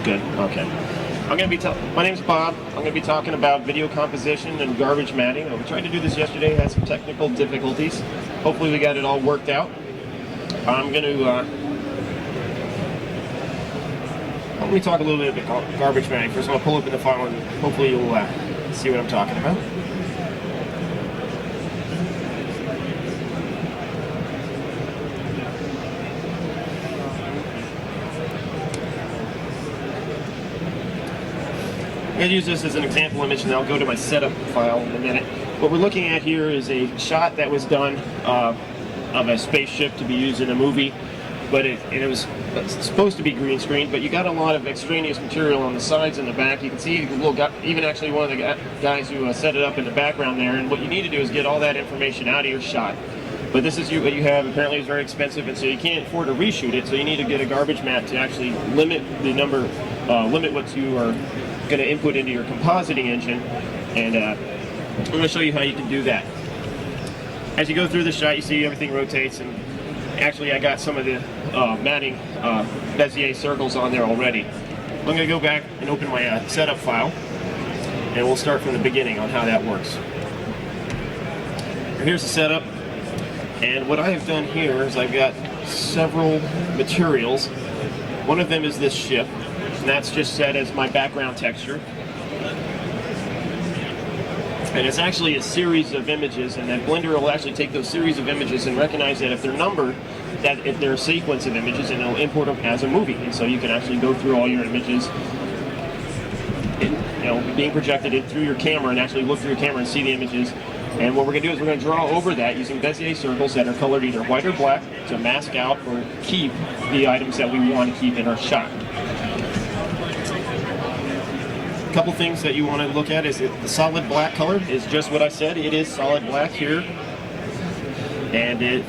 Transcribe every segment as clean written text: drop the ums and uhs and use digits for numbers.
Good. Okay. My name's Bob. I'm going to be talking about video composition and garbage matting. We tried to do this yesterday, had some technical difficulties. Hopefully we got it all worked out. I'm going to let me talk a little bit about garbage matting. First, I'm going to pull open the file and hopefully you'll see what I'm talking about. I'm going to use this as an example image, and I'll go to my setup file in a minute. What we're looking at here is a shot that was done of a spaceship to be used in a movie, but it was supposed to be green screen, but you got a lot of extraneous material on the sides and the back. You can see the little guy, even actually one of the guys who set it up in the background there, and what you need to do is get all that information out of your shot. But this is what you have. Apparently it's very expensive, and so you can't afford to reshoot it, so you need to get a garbage mat to actually limit the number, limit what you are going to input into your compositing engine, and I'm going to show you how you can do that. As you go through the shot, you see everything rotates, and actually I got some of the matting Bezier circles on there already. I'm going to go back and open my setup file, and we'll start from the beginning on how that works. Here's the setup, and what I have done here is I've got several materials. One of them is this ship, and that's just set as my background texture. And it's actually a series of images, and that Blender will actually take those series of images and recognize that if they're numbered, that if they're a sequence of images, and it'll import them as a movie. And so you can actually go through all your images, being projected in through your camera, and actually look through your camera and see the images. And what we're going to do is we're going to draw over that using Bezier circles that are colored either white or black to mask out or keep the items that we want to keep in our shot. A couple things that you want to look at is the solid black color is just what I said. It is solid black here. And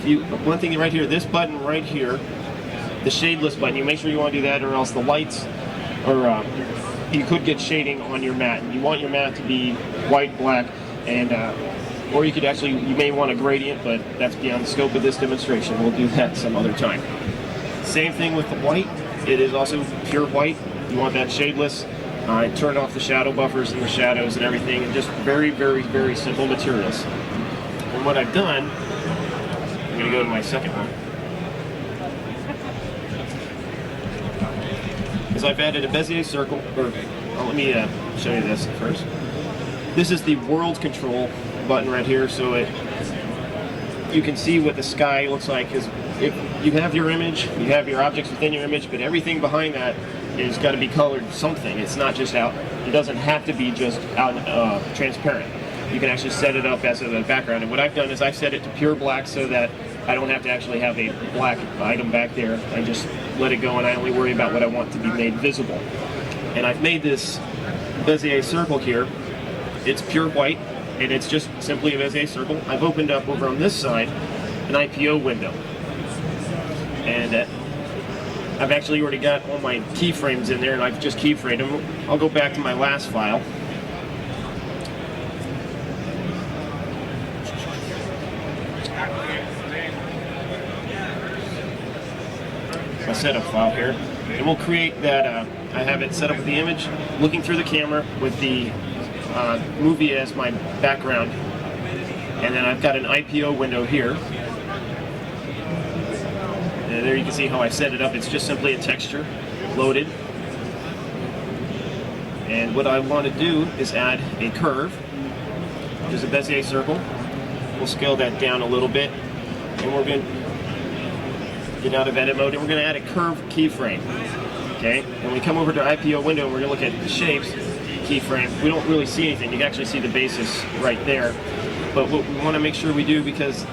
one thing right here, this button right here, the shadeless button, you make sure you want to do that, or else the lights, or you could get shading on your mat. You want your mat to be white, black, and or you may want a gradient, but that's beyond the scope of this demonstration. We'll do that some other time. Same thing with the white. It is also pure white. You want that shadeless. I turned off the shadow buffers and the shadows and everything, and just very, very, very simple materials. And what I've done, I'm going to go to my second one, is I've added a Bezier circle, let me show you this first. This is the world control button right here, so you can see what the sky looks like. If you have your image, you have your objects within your image, but everything behind that is got to be colored something. It's not just out. It doesn't have to be just out transparent. You can actually set it up as a background. And what I've done is I've set it to pure black so that I don't have to actually have a black item back there. I just let it go, and I only worry about what I want to be made visible. And I've made this Bezier circle here. It's pure white, and it's just simply a Bezier circle. I've opened up over on this side an IPO window, and I've actually already got all my keyframes in there, and I've just keyframed them. I'll go back to my last file. My setup file here, and we'll create that. I have it set up with the image, looking through the camera with the movie as my background, and then I've got an IPO window here. And there you can see how I set it up. It's just simply a texture loaded. And what I want to do is add a curve, which is a Bezier circle. We'll scale that down a little bit, and we're going to get out of edit mode, and we're going to add a curve keyframe. Okay, and we come over to IPO window, and we're going to look at the shapes keyframe. We don't really see anything. You can actually see the basis right there. But what we want to make sure we do, because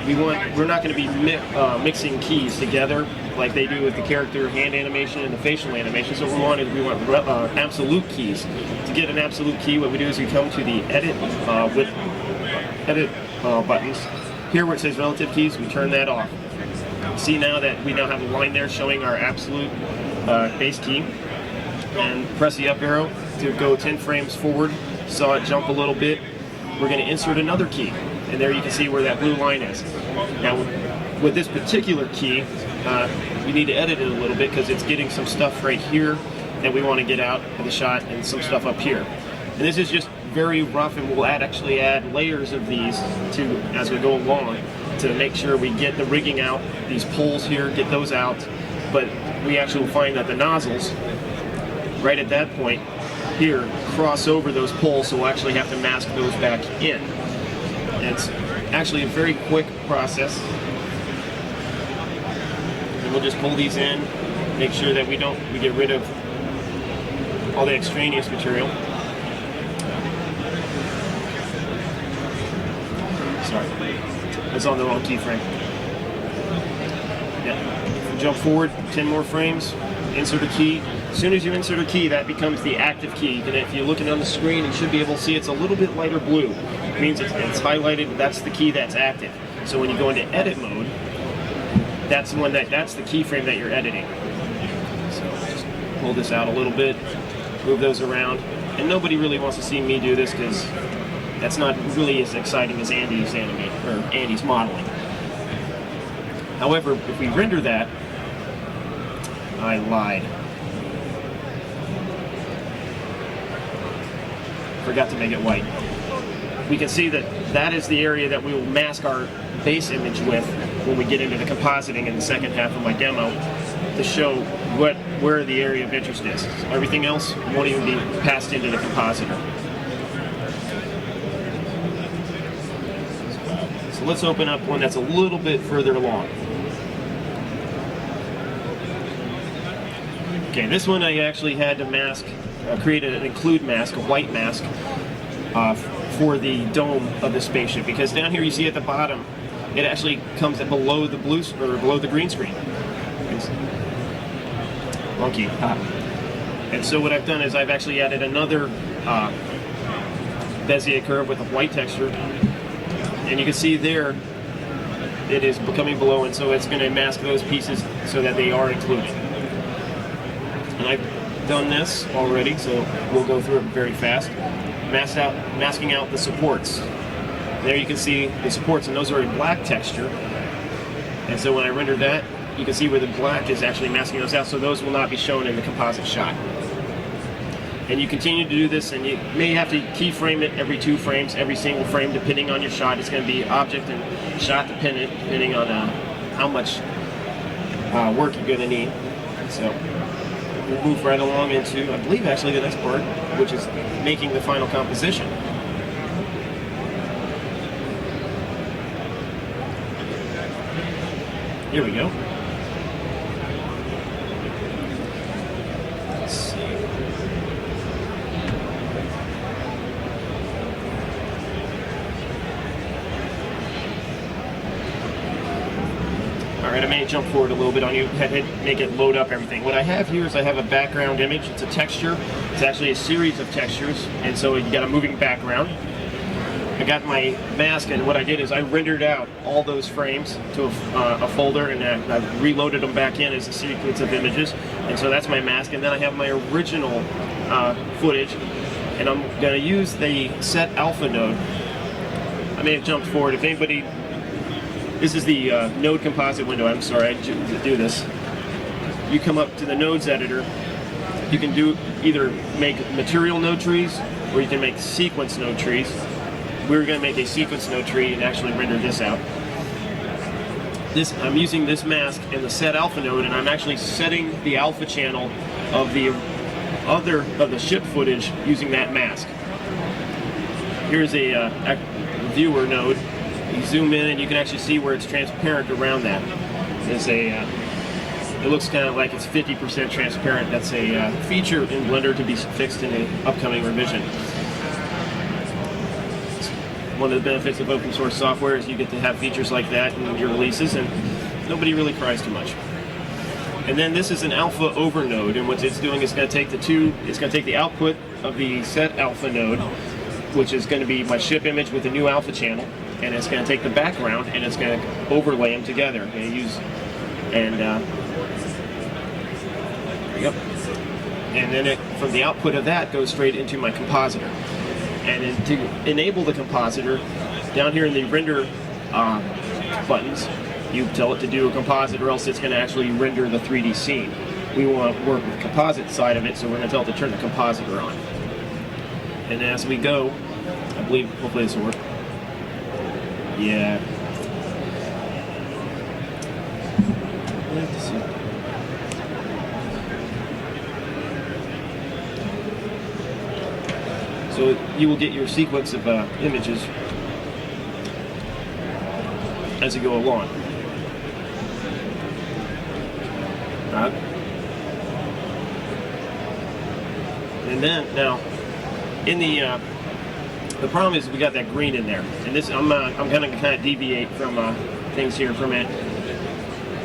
we're not going to be mixing keys together like they do with the character hand animation and the facial animation. So what we want absolute keys. To get an absolute key, what we do is we come to the edit buttons. Here where it says relative keys, we turn that off. See now that we now have a line there showing our absolute base key, and press the up arrow to go 10 frames forward. Saw it jump a little bit. We're going to insert another key, and there you can see where that blue line is. Now with this particular key, you need to edit it a little bit because it's getting some stuff right here that we want to get out of the shot and some stuff up here. And this is just very rough, and we'll actually add layers of these to as we go along to make sure we get the rigging out. These poles here, get those out, but we actually will find that the nozzles right at that point here cross over those poles, so we'll actually have to mask those back in. And it's actually a very quick process. And we'll just pull these in, make sure that we get rid of all the extraneous material. Sorry, that's on the wrong keyframe. Yeah. Jump forward 10 more frames, insert a key. As soon as you insert a key, that becomes the active key. And if you're looking on the screen, you should be able to see it's a little bit lighter blue. It means it's highlighted, that's the key that's active. So when you go into edit mode, that's the keyframe that you're editing. So just pull this out a little bit, move those around. And nobody really wants to see me do this because that's not really as exciting as Andy's modeling. However, if we render that, I lied. Forgot to make it white. We can see that that is the area that we will mask our base image with when we get into the compositing in the second half of my demo to show where the area of interest is. Everything else won't even be passed into the compositor. So let's open up one that's a little bit further along. Okay, this one I actually had to mask, create an occlude mask, a white mask, for the dome of the spaceship. Because down here you see at the bottom, it actually comes below the below the green screen. It's funky. And so what I've done is I've actually added another Bezier curve with a white texture, and you can see there it is becoming below, and so it's going to mask those pieces so that they are included. And I've done this already, so we'll go through it very fast. Masking out the supports. There you can see the supports, and those are a black texture. And so when I render that, you can see where the black is actually masking those out, so those will not be shown in the composite shot. And you continue to do this, and you may have to keyframe it every 2 frames, every single frame, depending on your shot. It's going to be object and shot dependent, depending on how much work you're going to need. So we'll move right along into, I believe, actually the next part, which is making the final composition. Here we go. Let's see. All right, I may jump forward a little bit on you, make it load up everything. What I have here is I have a background image. It's a texture. It's actually a series of textures, and so you got a moving background. I got my mask, and what I did is I rendered out all those frames to a folder, and I reloaded them back in as a sequence of images. And so that's my mask, and then I have my original footage, and I'm going to use the set alpha node. I may have jumped forward. If anybody, this is the node composite window. I'm sorry, I do this. You come up to the nodes editor. You can either make material node trees, or you can make sequence node trees. We're going to make a sequence node tree and actually render this out. I'm using this mask in the set alpha node, and I'm actually setting the alpha channel of the ship footage using that mask. Here's a viewer node. You zoom in and you can actually see where it's transparent around that. It looks kind of like it's 50% transparent. That's a feature in Blender to be fixed in an upcoming revision. One of the benefits of open source software is you get to have features like that in your releases, and nobody really cries too much. And then this is an alpha over node, and what it's doing is going to take it's going to take the output of the set alpha node, which is going to be my ship image with a new alpha channel, and it's going to take the background and it's going to overlay them together. There you go. And then from the output of that goes straight into my compositor. And then to enable the compositor, down here in the render buttons, you tell it to do a composite, or else it's going to actually render the 3D scene. we want to work with the composite side of it, so we're going to tell it to turn the compositor on. And as we go, I believe, hopefully this will work. Yeah. Let's see. So you will get your sequence of images as you go along. And then now, in the problem is we got that green in there, and this I'm going to kind of deviate from things here for a minute.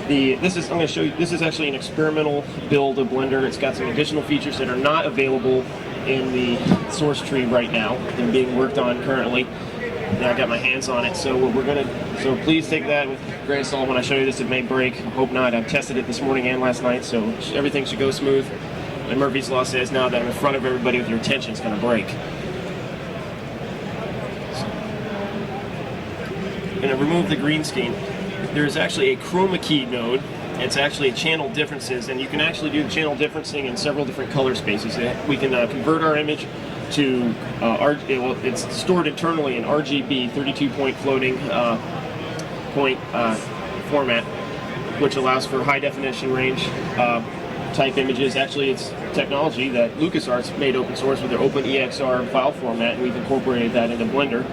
I'm going to show you. This is actually an experimental build of Blender. It's got some additional features that are not available in the source tree right now. They're being worked on currently. And I got my hands on it, so So please take that with a grain of salt when I show you this. It may break. I hope not. I've tested it this morning and last night, so everything should go smooth. And Murphy's Law says now that I'm in front of everybody with your attention, it's going to break. I'm going to remove the green screen. There's actually a chroma key node. It's actually channel differences, and you can actually do the channel differencing in several different color spaces. We can convert our image to it's stored internally in RGB 32-point floating point format, which allows for high definition range type images. Actually, it's technology that LucasArts made open source with their OpenEXR file format, and we've incorporated that into Blender.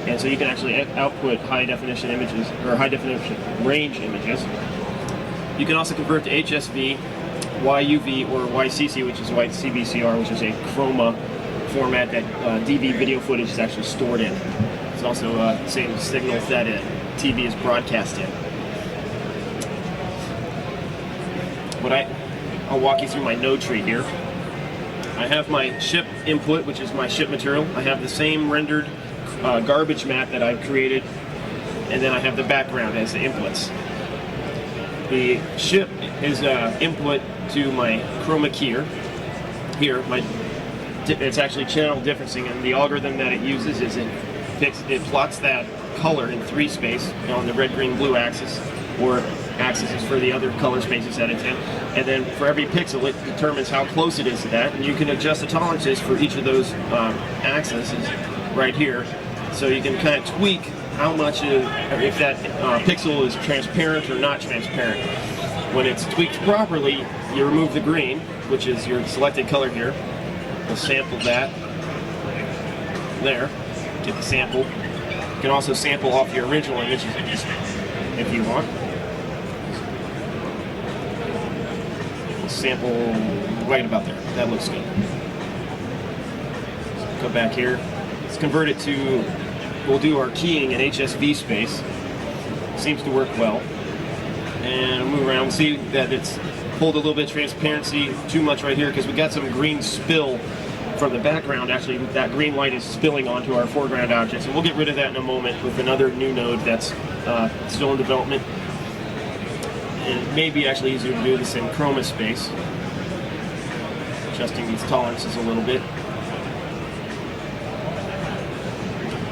And so you can actually output high definition images, or high definition range images. You can also convert to HSV, YUV, or YCC, which is white CBCR, which is a chroma format that DV video footage is actually stored in. It's also the same signals that TV is broadcast in. I'll walk you through my node tree here. I have my ship input, which is my ship material. I have the same rendered garbage mat that I've created, and then I have the background as the inputs. The ship is input to my chroma keyer. Here, it's actually channel differencing, and the algorithm that it uses is it plots that color in 3 space on the red, green, blue axis, or axis is for the other color spaces that it's in, and then for every pixel it determines how close it is to that, and you can adjust the tolerances for each of those axes right here, so you can kind of tweak how much if that pixel is transparent or not transparent. When it's tweaked properly, you remove the green, which is your selected color here. We'll sample that there, get the sample. You can also sample off your original image if you want. We'll sample right about there. That looks good. So go back here. Let's convert it to, we'll do our keying in HSV space. Seems to work well. And move around. We'll see that it's pulled a little bit of transparency too much right here because we got some green spill from the background. Actually, that green light is spilling onto our foreground objects, and we'll get rid of that in a moment with another new node that's still in development. And it may be actually easier to do this in chroma space, adjusting these tolerances a little bit.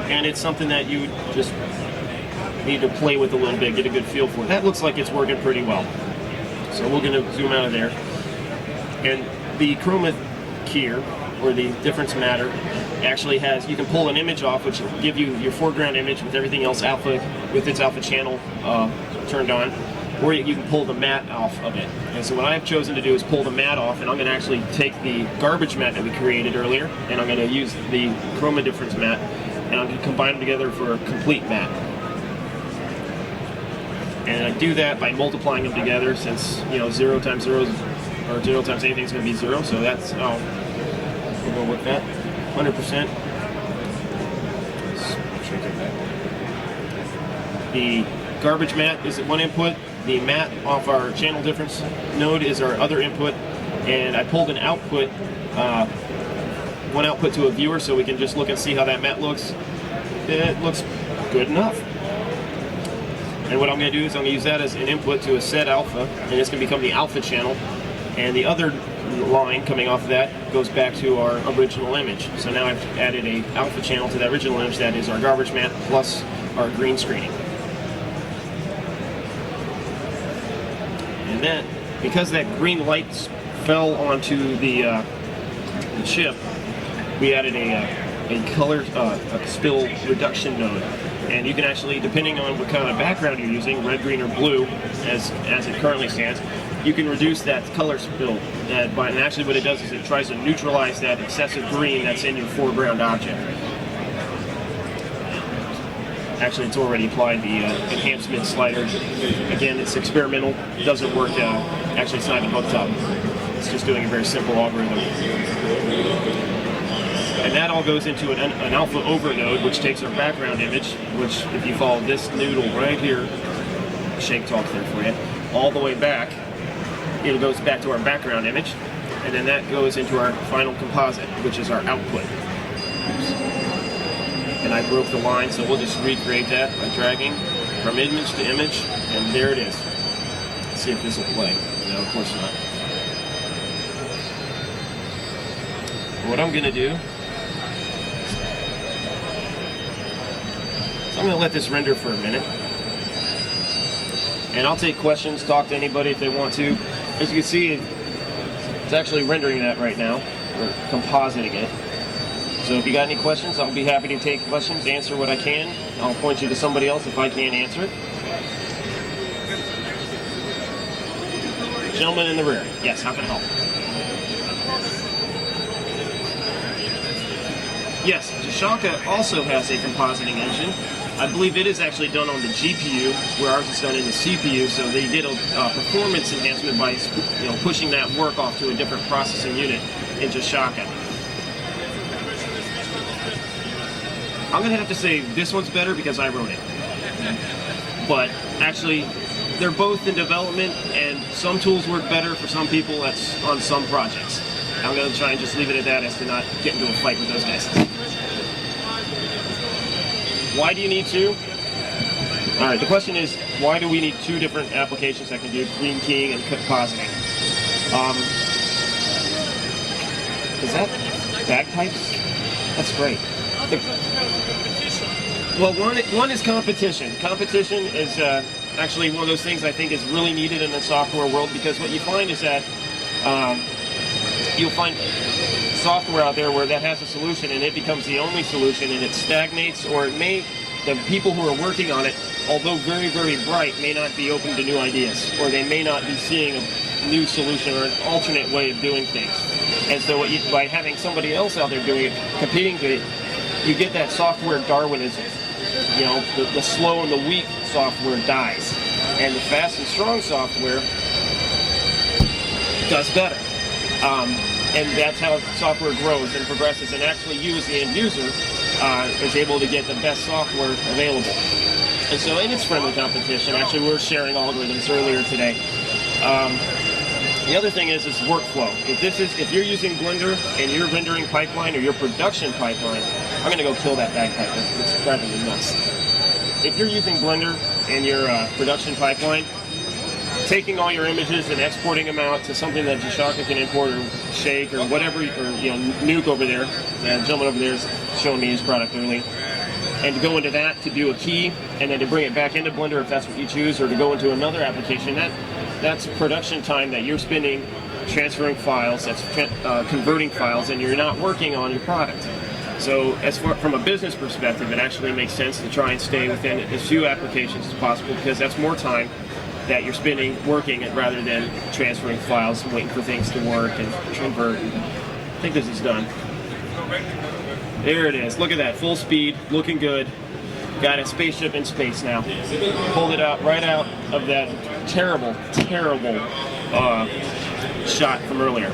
And it's something that you just need to play with a little bit, get a good feel for. That looks like it's working pretty well. So we're going to zoom out of there. And the chroma keyer, or the difference matter, actually has, you can pull an image off, which will give you your foreground image with everything else alpha, with its alpha channel turned on, or you can pull the matte off of it. And so what I've chosen to do is pull the matte off, and I'm going to actually take the garbage matte that we created earlier, and I'm going to use the chroma difference matte, and I'm going to combine them together for a complete matte. And I do that by multiplying them together, since 0 times 0 or 0 times anything is going to be 0. So that's how we're going to work that. 100%. The garbage matte is one input. The matte off our channel difference node is our other input. And I pulled an output, one output to a viewer, so we can just look and see how that matte looks. It looks good enough. And what I'm going to do is I'm going to use that as an input to a set alpha, and it's going to become the alpha channel. And the other line coming off of that goes back to our original image. So now I've added a alpha channel to that original image that is our garbage matte plus our green screening. And then, because that green light fell onto the chip, we added a color a spill reduction node, and you can actually, depending on what kind of background you're using, red, green, or blue, as it currently stands, you can reduce that color spill. And actually, what it does is it tries to neutralize that excessive green that's in your foreground object. Actually, it's already applied the enhancement slider. Again, it's experimental. It doesn't work. Actually, it's not even hooked up. It's just doing a very simple algorithm. And that all goes into an alpha over node, which takes our background image, which, if you follow this noodle right here, shake talk there for you, all the way back, it goes back to our background image, and then that goes into our final composite, which is our output. And I broke the line, so we'll just recreate that by dragging from image to image, and there it is. Let's see if this will play. No, of course not. What I'm going to do, so I'm going to let this render for a minute. And I'll take questions, talk to anybody if they want to. As you can see, it's actually rendering that right now. We're compositing it. So if you got any questions, I'll be happy to take questions, answer what I can. I'll point you to somebody else if I can't answer it. Gentleman in the rear. Yes, how can I help? Yes, Jashaka also has a compositing engine. I believe it is actually done on the GPU, where ours is done in the CPU, so they did a performance enhancement by pushing that work off to a different processing unit in Jashaka. I'm going to have to say this one's better because I wrote it. But actually, they're both in development, and some tools work better for some people that's on some projects. I'm going to try and just leave it at that as to not get into a fight with those guys. Why do you need two? Alright, the question is, why do we need two different applications that can do green keying and compositing? Is that bagpipes? That's great. Well, one is competition. Competition is actually one of those things I think is really needed in the software world, because what you find is that you'll find software out there where that has a solution and it becomes the only solution, and it stagnates, or the people who are working on it, although very, very bright, may not be open to new ideas, or they may not be seeing a new solution or an alternate way of doing things. And so by having somebody else out there doing it, competing to it, you get that software Darwinism. The slow and the weak software dies, and the fast and strong software does better. And that's how software grows and progresses, and actually you as the end user is able to get the best software available. And so in its friendly competition, actually we were sharing algorithms earlier today. The other thing is workflow. If you're using Blender in your rendering pipeline or your production pipeline, I'm going to go kill that bagpipe. It's driving me nuts. If you're using Blender in your production pipeline, taking all your images and exporting them out to something that Jashaka can import, or Shake, or whatever, or Nuke over there, the gentleman over there is showing me his product earlier, and to go into that to do a key, and then to bring it back into Blender if that's what you choose, or to go into another application, that's production time that you're spending transferring files, that's converting files, and you're not working on your product. So as far from a business perspective, it actually makes sense to try and stay within as few applications as possible, because that's more time that you're spending working it rather than transferring files and waiting for things to work and convert. I think this is done. There it is. Look at that. Full speed. Looking good. Got a spaceship in space now. Pulled it out right out of that terrible, terrible shot from earlier.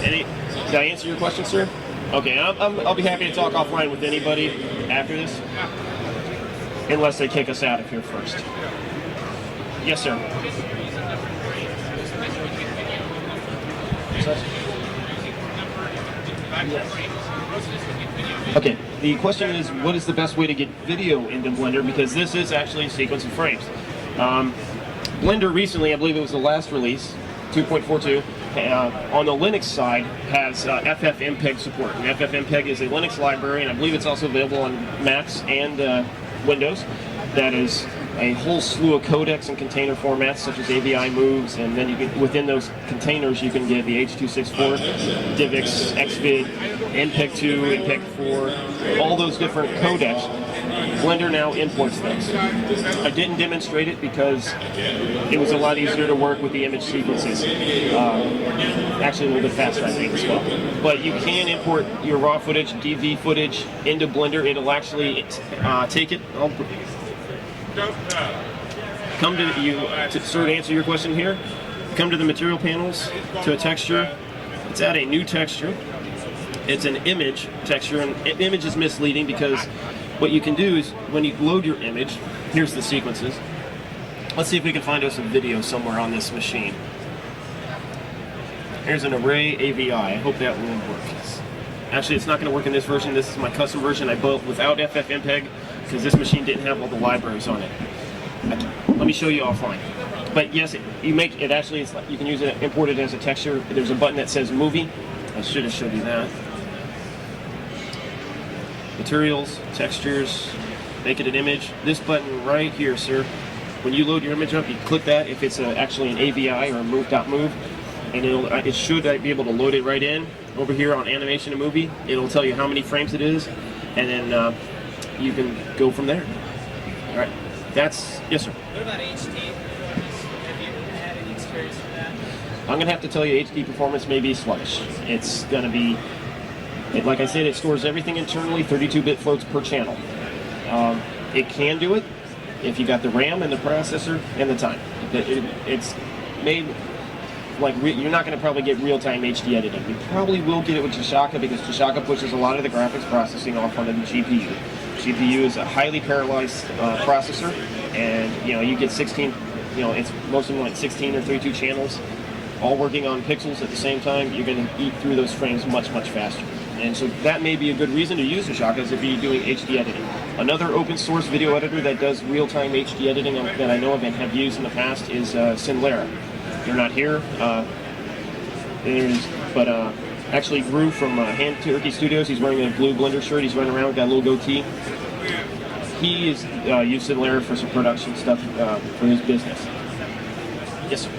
Did I answer your question, sir? Okay, I'll be happy to talk offline with anybody after this, unless they kick us out of here first. Yes, sir. Okay, the question is, what is the best way to get video into Blender? Because this is actually a sequence of frames. Blender recently, I believe it was the last release, 2.42, on the Linux side has FFmpeg support. And FFmpeg is a Linux library, and I believe it's also available on Macs and Windows. That is a whole slew of codecs and container formats such as AVI moves, and then you can, within those containers you can get the H.264, DivX, XVID, MPEG-2, MPEG-4, all those different codecs. Blender now imports those. I didn't demonstrate it because it was a lot easier to work with the image sequences. Actually a little bit faster, I think, as well. But you can import your raw footage, DV footage into Blender. It'll actually take it. Come to you to sort of answer your question here. Come to the material panels, to a texture. Let's add a new texture. It's an image texture, and image is misleading because what you can do is when you load your image, here's the sequences. Let's see if we can find us a video somewhere on this machine. Here's an array AVI. I hope that will work. Actually, it's not going to work in this version. This is my custom version I built without FFmpeg because this machine didn't have all the libraries on it. Let me show you offline. But yes, you make it actually. It's like you can use it, import it as a texture. There's a button that says Movie. I should have showed you that. Materials, textures, make it an image. This button right here, sir. When you load your image up, you click that if it's actually an AVI or a move.move, and it should be able to load it right in. Over here on Animation and Movie, it'll tell you how many frames it is, and then you can go from there. All right, that's, yes sir. What about HD? Have you had any experience with that? I'm gonna have to tell you HD performance may be sluggish. It's gonna be, like I said, it stores everything internally, 32-bit floats per channel. It can do it if you got the RAM and the processor and the time. It's made, like, you're not going to probably get real-time HD editing. You probably will get it with Jashaka because Jashaka pushes a lot of the graphics processing off onto the GPU. GPU is a highly parallelized processor, and you get 16. It's most of them like 16 or 32 channels, all working on pixels at the same time. You're going to eat through those frames much faster. And so that may be a good reason to use Jashaka is if you're doing HD editing. Another open source video editor that does real-time HD editing that I know of and have used in the past is Sinlera. They're not here, but actually Gru from Hand Turkey Studios, he's wearing a blue Blender shirt, he's running around, got a little goatee. He is used Sinlera for some production stuff for his business. Yes, sir.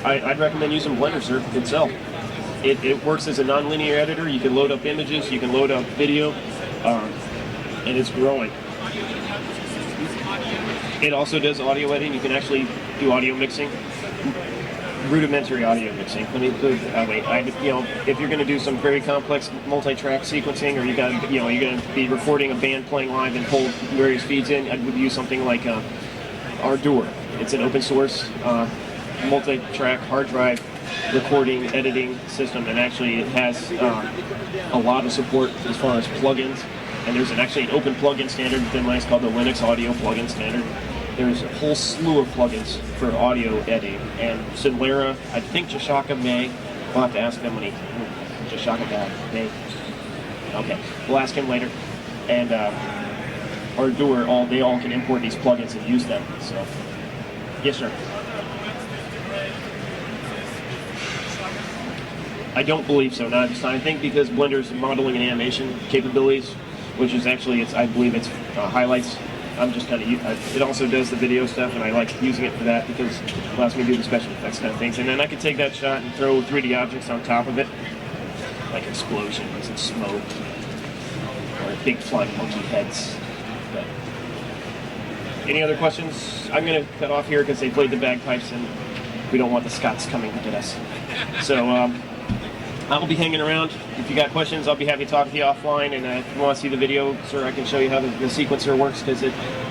I'd recommend using Blender, sir, itself. It works as a non-linear editor. You can load up images, you can load up video, and it's growing. It also does audio editing. You can actually do audio mixing, rudimentary audio mixing. Let me put it that way. If you're going to do some very complex multi-track sequencing, or you're going to be recording a band playing live and pull various feeds in, I would use something like Ardour. It's an open source multi-track hard drive recording editing system, and actually it has a lot of support as far as plugins. And there's actually an open plugin standard within Linux called the Linux Audio Plugin Standard. There's a whole slew of plugins for audio editing. And Sinlera, I think Jashaka may. We'll have to ask them when Jashaka may. Okay, we'll ask him later. And Ardour, they all can import these plugins and use them. So, yes, sir. I don't believe so. Not at this time. I think because Blender's modeling and animation capabilities, which is actually, I believe it's highlights. I'm just kind of, it also does the video stuff, and I like using it for that because it allows me to do the special effects kind of things. And then I can take that shot and throw 3D objects on top of it, like explosions and smoke, or big flying monkey heads. But any other questions? I'm going to cut off here because they played the bagpipes, and we don't want the Scots coming to get us. So, I'll be hanging around. If you got questions, I'll be happy to talk with you offline. And if you want to see the video, sir, I can show you how the sequencer works. Because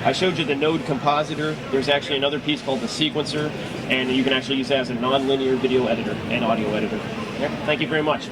I showed you the node compositor. There's actually another piece called the sequencer, and you can actually use that as a non-linear video editor and audio editor. Yeah, thank you very much.